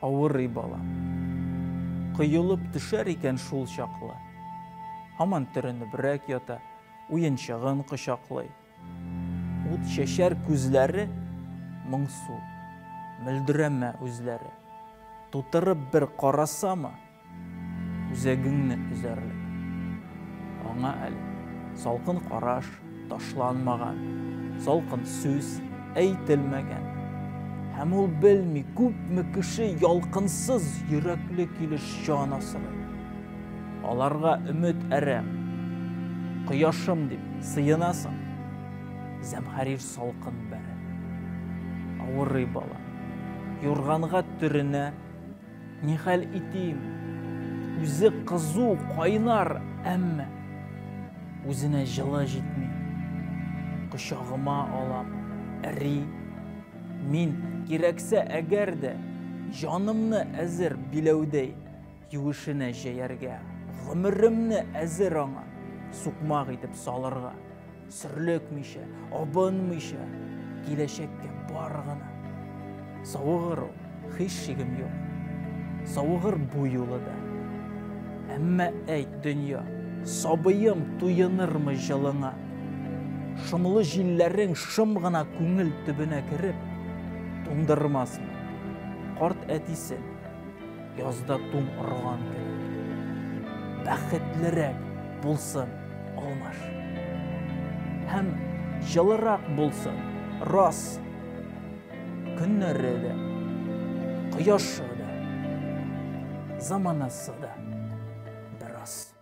Авырый балам. Кыйылып төшәр икән шул чаклы. Һаман төренебрәк ята, уенчыгын кочаклый. Ут чәчәр күзләре моңсу, мөлдерәмә үзләре. Тутырып бер карасамы, үзәгеңне үзәрлек. Аңа әле салкын караш ташланмаган, салкын сүз әйтелмәгән. Һәм ул белми, күпме кеше ялкынсыз йөрәкле килеш җан асрый. Аларга өмет әрәм, кояшым дип сыенасың, зәмһәрир салкын бәрә. Авырый бала, юрганга төренә, ни хәл итим? Үзе кызу, кайнар, әмма үзенә җылы җитми. Кочагыма алам, әри. Мин кирәксә әгәр дә җанымны әзер биләүдәй юышына җәяргә, гомеремне әзер аңа сукмак итеп салырга, сөрлекмичә, абынмыйча, киләчәккә бар гына. Савыгыр ул, һич шигем юк. Савыгыр бу юлы да. Әмма әйт, дөнья, сабыем туенырмы җылыңа? Шомлы җилләрең шым гына күңел төбенә кереп, туңдырмасмы? Карт әтисен язда туң орган кебек. Бәхетлерәк булсын алмаш. Һәм җылырак булсын, рас. Көннәре дә, кояшы да, заманасы да бераз.